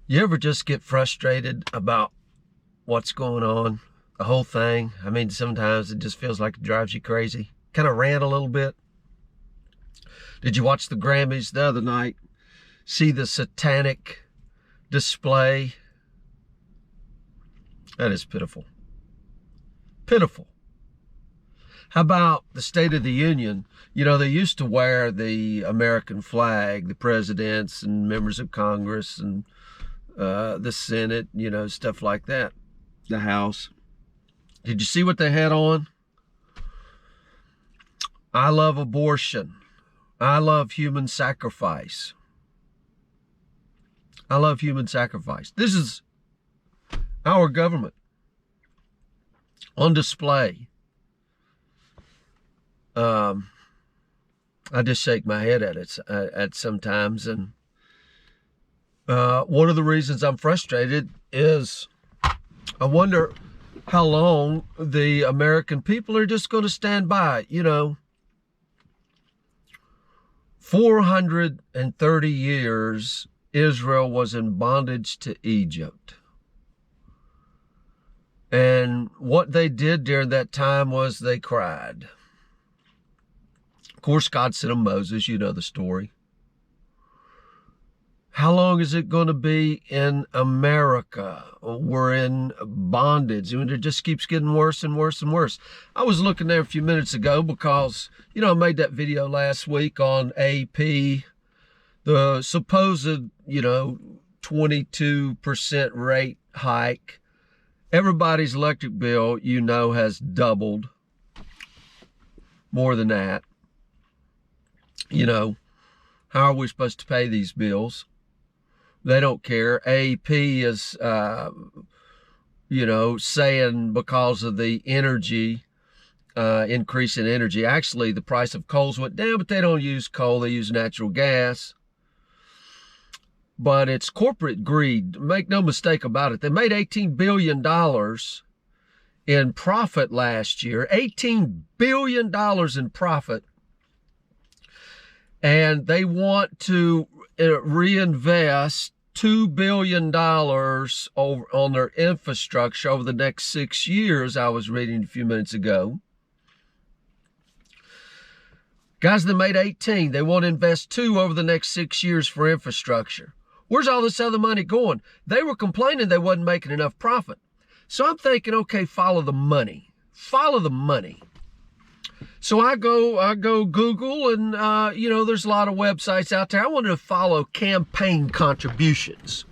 You ever just get frustrated about what's going on? The whole thing? I mean, sometimes it just feels like it drives you crazy. Kind of rant a little bit. Did you watch the Grammys the other night? See the satanic display? That is pitiful. Pitiful. How about the State of the Union? You know, they used to wear the American flag, the presidents and members of Congress and the Senate, you know, stuff like that. The House. Did you see what they had on? I love abortion. I love human sacrifice. I love human sacrifice. This is our government on display. I just shake my head at it at sometimes. And one of the reasons I'm frustrated is I wonder how long the American people are just going to stand by. You know, 430 years Israel was in bondage to Egypt. And what they did during that time was they cried. Of course, God sent them Moses. You know the story. How long is it going to be in America? We're in bondage. I mean, it just keeps getting worse and worse and worse. I was looking there a few minutes ago because, you know, I made that video last week on AP, the supposed, you know, 22% rate hike. Everybody's electric bill, you know, has doubled. More than that. You know, how are we supposed to pay these bills? They don't care. AP is, you know, saying because of the energy, increase in energy. Actually, the price of coals went down, but they don't use coal. They use natural gas. But it's corporate greed. Make no mistake about it. They made $18 billion in profit last year. $18 billion in profit. And they want to reinvest $2 billion on their infrastructure over the next 6 years, I was reading a few minutes ago. Guys, they made 18. They want to invest 2 over the next 6 years for infrastructure. Where's all this other money going? They were complaining they wasn't making enough profit. So I'm thinking, okay, follow the money. Follow the money. So I go Google and, you know, there's a lot of websites out there. I wanted to follow campaign contributions.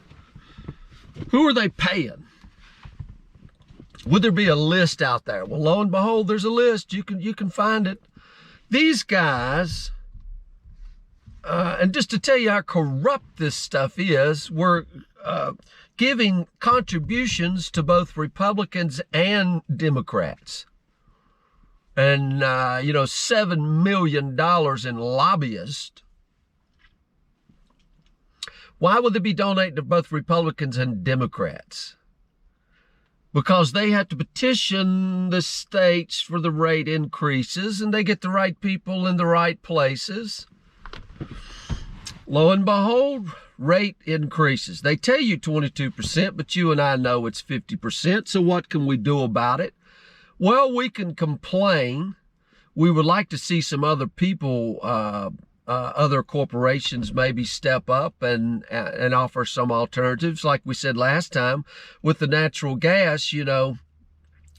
Who are they paying? Would there be a list out there? Well, lo and behold, there's a list. You can find it. These guys, and just to tell you how corrupt this stuff is, we're giving contributions to both Republicans and Democrats. And, you know, $7 million in lobbyists. Why would they be donating to both Republicans and Democrats? Because they have to petition the states for the rate increases, and they get the right people in the right places. Lo and behold, rate increases. They tell you 22%, but you and I know it's 50%. So what can we do about it? Well, we can complain. We would like to see some other people, other corporations maybe step up and offer some alternatives. Like we said last time with the natural gas, you know,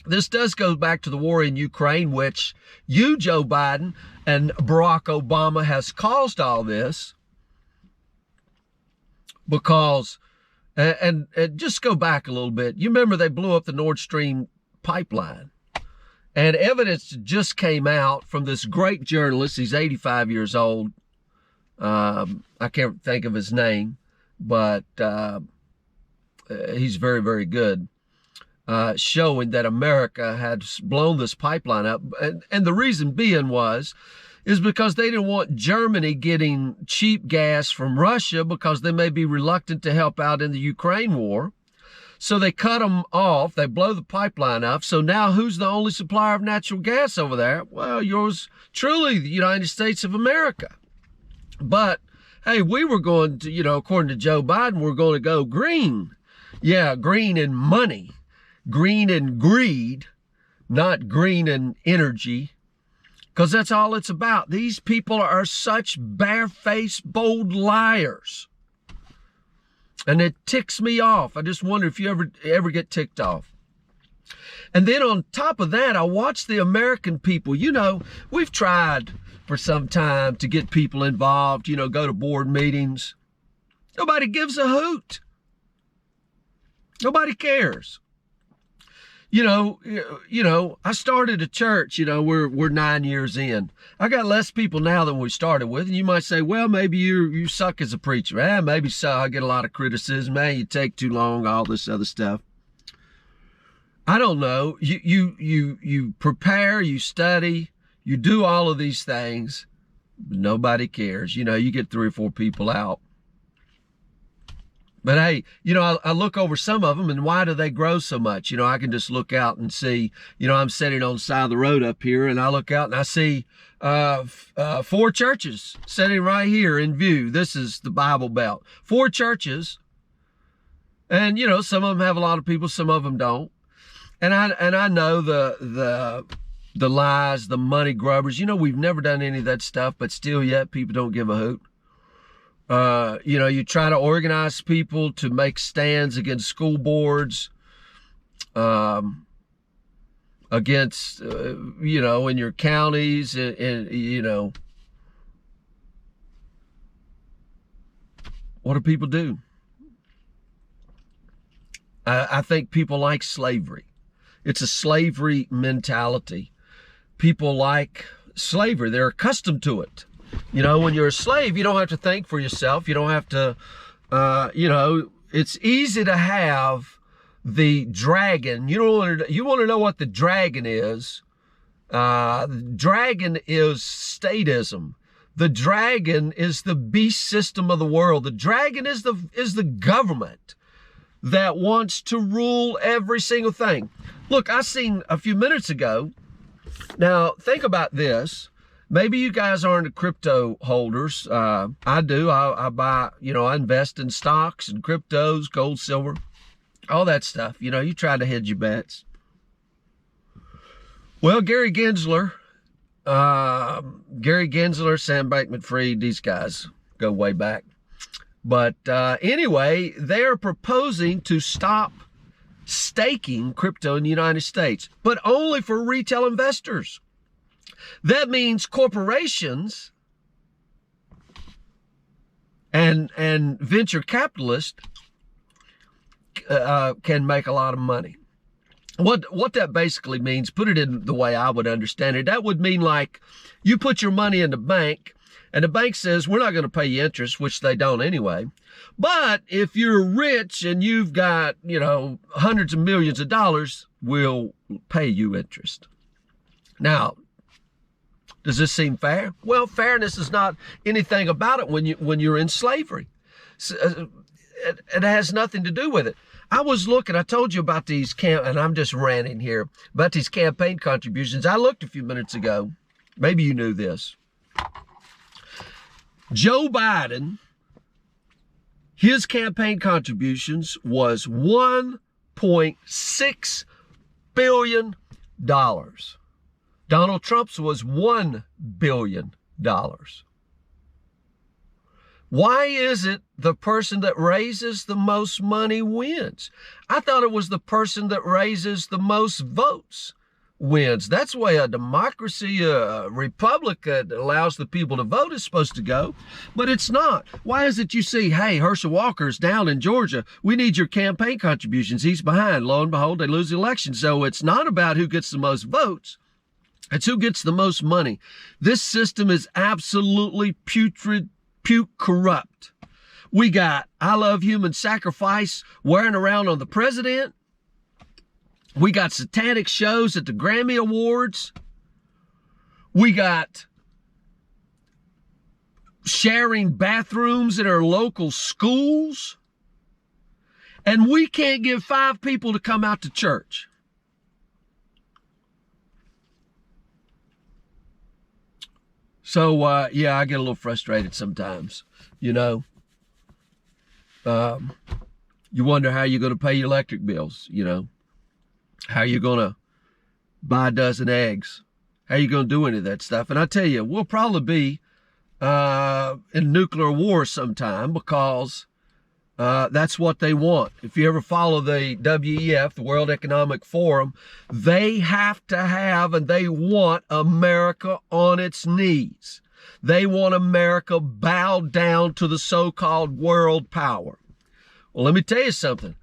this does go back to the war in Ukraine, which you, Joe Biden, and Barack Obama has caused all this. Because, and just go back a little bit. You remember they blew up the Nord Stream pipeline. And evidence just came out from this great journalist. He's 85 years old. I can't think of his name, but he's very, very good. Showing that America had blown this pipeline up. And the reason being is because they didn't want Germany getting cheap gas from Russia because they may be reluctant to help out in the Ukraine war. So they cut them off. They blow the pipeline up. So now who's the only supplier of natural gas over there? Well, yours truly, the United States of America. But hey, we were going to, according to Joe Biden, we're going to go green. Yeah, green in money, green in greed, not green in energy, because that's all it's about. These people are such barefaced, bold liars. And it ticks me off. I just wonder if you ever get ticked off. And then on top of that, I watch the American people. We've tried for some time to get people involved, go to board meetings. Nobody gives a hoot. Nobody cares. I started a church, we're 9 years in. I got less people now than we started with. And you might say, well, maybe you suck as a preacher. Maybe so. I get a lot of criticism. You take too long, all this other stuff. I don't know. You prepare, you study, you do all of these things. But nobody cares. You get 3 or 4 people out. But hey, I look over some of them, and why do they grow so much? I can just look out and see, I'm sitting on the side of the road up here, and I look out and I see 4 churches sitting right here in view. This is the Bible Belt. 4 churches. And, some of them have a lot of people, some of them don't. And I know the lies, the money grubbers. We've never done any of that stuff, but still yet people don't give a hoot. You try to organize people to make stands against school boards, against, in your counties, and what do people do? I think people like slavery. It's a slavery mentality. People like slavery. They're accustomed to it. When you're a slave, you don't have to think for yourself. You don't have to, it's easy to have the dragon. You want to know what the dragon is. The dragon is statism. The dragon is the beast system of the world. The dragon is the government that wants to rule every single thing. Look, I seen a few minutes ago. Now, think about this. Maybe you guys aren't crypto holders. I do. I buy, I invest in stocks and cryptos, gold, silver, all that stuff. You try to hedge your bets. Well, Gary Gensler, Sam Bankman-Fried, these guys go way back. But anyway, they're proposing to stop staking crypto in the United States, but only for retail investors. That means corporations and venture capitalists can make a lot of money. What that basically means, put it in the way I would understand it, that would mean like you put your money in the bank and the bank says, we're not going to pay you interest, which they don't anyway. But if you're rich and you've got, hundreds of millions of dollars, we'll pay you interest. Now, does this seem fair? Well, fairness is not anything about it when you're in slavery. It has nothing to do with it. I was looking, I told you about these and I'm just ranting here, about these campaign contributions. I looked a few minutes ago. Maybe you knew this. Joe Biden, his campaign contributions was $1.6 billion. Donald Trump's was $1 billion. Why is it the person that raises the most money wins? I thought it was the person that raises the most votes wins. That's the way a democracy, a republic that allows the people to vote is supposed to go, but it's not. Why is it you see, hey, Herschel Walker's down in Georgia. We need your campaign contributions. He's behind. Lo and behold, they lose the election. So it's not about who gets the most votes. It's who gets the most money. This system is absolutely putrid, corrupt. We got I Love Human Sacrifice wearing around on the president. We got satanic shows at the Grammy Awards. We got sharing bathrooms in our local schools. And we can't get 5 people to come out to church. So, yeah, I get a little frustrated sometimes, you know. You wonder how you're going to pay your electric bills, you know. How you're going to buy a dozen eggs. How you going to do any of that stuff? And I tell you, we'll probably be in nuclear war sometime because that's what they want. If you ever follow the WEF, the World Economic Forum, they have to have and they want America on its knees. They want America bowed down to the so-called world power. Well, let me tell you something.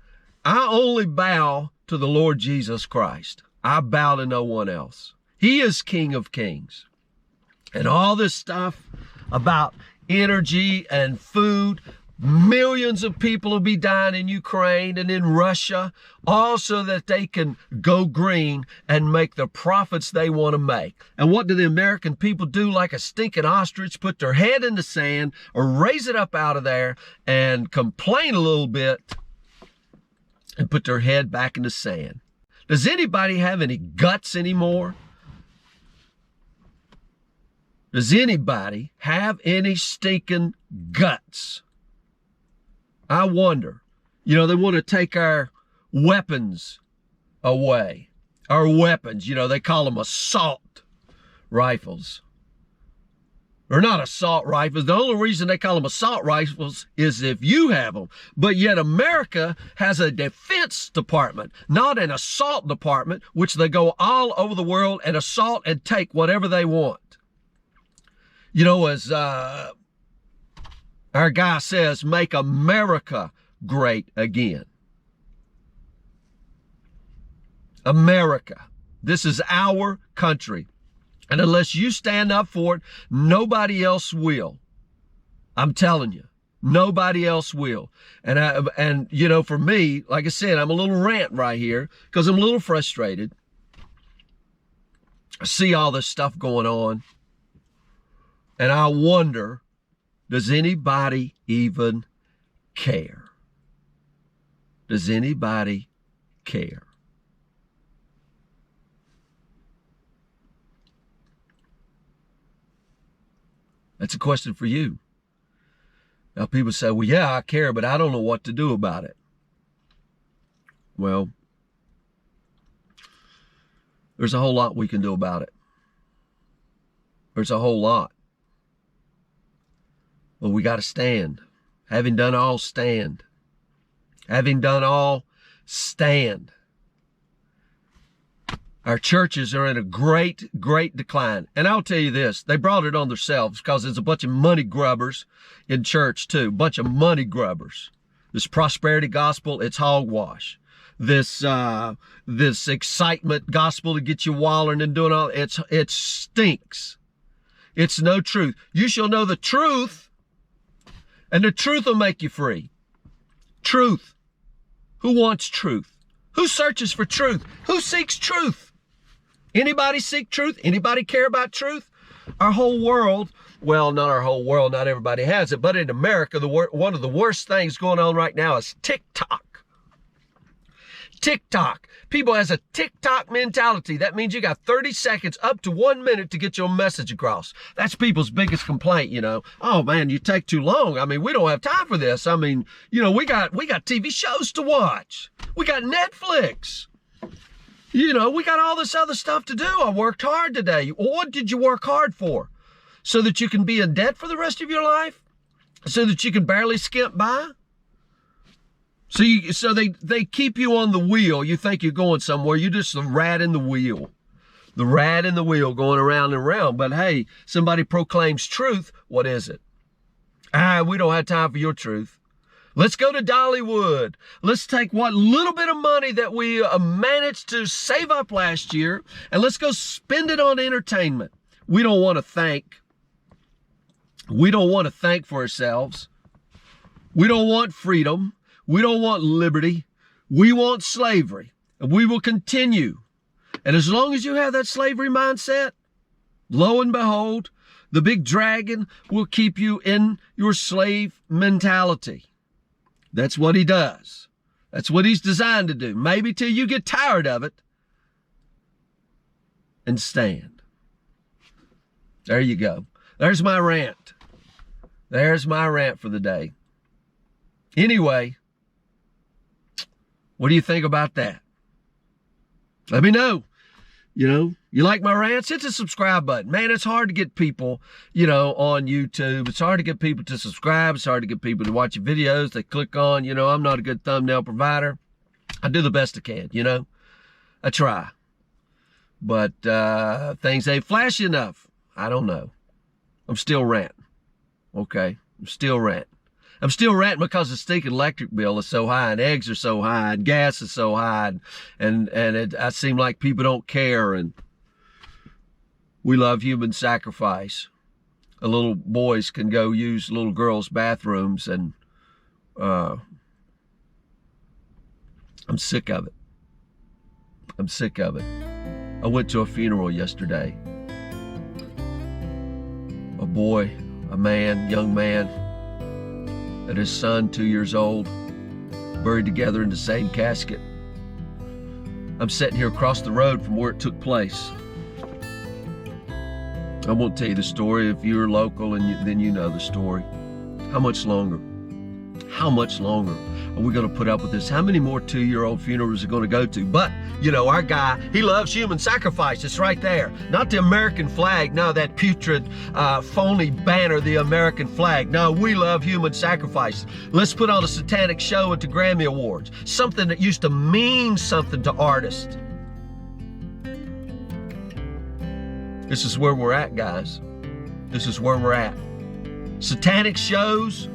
I only bow to the Lord Jesus Christ. I bow to no one else. He is King of Kings. And all this stuff about energy and food, millions of people will be dying in Ukraine and in Russia, all so that they can go green and make the profits they want to make. And what do the American people do like a stinking ostrich? Put their head in the sand or raise it up out of there and complain a little bit and put their head back in the sand. Does anybody have any guts anymore? Does anybody have any stinking guts? I wonder. You know, they want to take our weapons away. Our weapons, you know, they call them assault rifles. They're not assault rifles. The only reason they call them assault rifles is if you have them. But yet America has a defense department, not an assault department, which they go all over the world and assault and take whatever they want. You know, as our guy says, make America great again. America. This is our country. And unless you stand up for it, nobody else will. I'm telling you, nobody else will. And you know, for me, like I said, I'm a little rant right here because I'm a little frustrated. I see all this stuff going on. And I wonder, does anybody even care? Does anybody care? That's a question for you. Now people say, well, yeah, I care, but I don't know what to do about it. Well, there's a whole lot we can do about it. There's a whole lot. But we got to stand. Having done all, stand. Having done all, stand. Our churches are in a great, great decline. And I'll tell you this, they brought it on themselves because there's a bunch of money grubbers in church too. A bunch of money grubbers. This prosperity gospel, it's hogwash. This excitement gospel to get you wallering and doing all, it stinks. It's no truth. You shall know the truth, and the truth will make you free. Truth. Who wants truth? Who searches for truth? Who seeks truth? Anybody seek truth? Anybody care about truth? Our whole world, well, not our whole world, not everybody has it, but in America, one of the worst things going on right now is TikTok. TikTok. People has a TikTok mentality. That means you got 30 seconds up to 1 minute to get your message across. That's people's biggest complaint, you know. Oh man, you take too long. I mean, we don't have time for this. I mean, you know, we got TV shows to watch. We got Netflix. You know, we got all this other stuff to do. I worked hard today. What did you work hard for? So that you can be in debt for the rest of your life? So that you can barely skimp by? So they keep you on the wheel. You think you're going somewhere. You're just the rat in the wheel. The rat in the wheel going around and around. But hey, somebody proclaims truth. What is it? We don't have time for your truth. Let's go to Dollywood. Let's take what little bit of money that we managed to save up last year and let's go spend it on entertainment. We don't want to thank. We don't want to thank for ourselves. We don't want freedom. We don't want liberty. We want slavery. And we will continue. And as long as you have that slavery mindset, lo and behold, the big dragon will keep you in your slave mentality. That's what he does. That's what he's designed to do. Maybe till you get tired of it and stand. There you go. There's my rant. There's my rant for the day. Anyway, what do you think about that? Let me know. You like my rants? Hit the subscribe button. Man, it's hard to get people, on YouTube. It's hard to get people to subscribe. It's hard to get people to watch your videos. They click on, I'm not a good thumbnail provider. I do the best I can, I try. But things ain't flashy enough. I don't know. I'm still ranting. Okay? I'm still ranting. I'm still ranting because the stinking electric bill is so high, and eggs are so high, and gas is so high, and I seem like people don't care, and we love human sacrifice. Little boys can go use little girls' bathrooms, and I'm sick of it. I'm sick of it. I went to a funeral yesterday. A boy, a man, young man, and his son, 2 years old, buried together in the same casket. I'm sitting here across the road from where it took place. I won't tell you the story. If you're local, and then you know the story. How much longer? How much longer are we going to put up with this? How many more 2-year-old funerals are going to go to? But, our guy, he loves human sacrifice. It's right there. Not the American flag. No, that putrid, phony banner, the American flag. No, we love human sacrifice. Let's put on a satanic show at the Grammy Awards. Something that used to mean something to artists. This is where we're at, guys. This is where we're at. Satanic shows.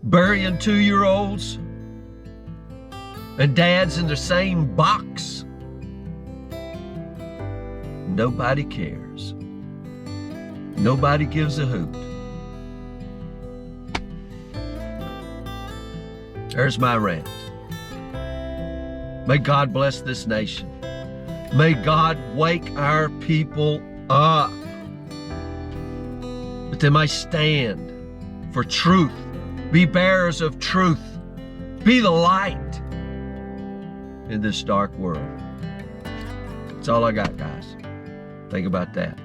Burying 2-year-olds. And dads in the same box. Nobody cares. Nobody gives a hoot. There's my rant. May God bless this nation. May God wake our people up, that they might stand for truth, be bearers of truth, be the light in this dark world. That's all I got, guys. Think about that.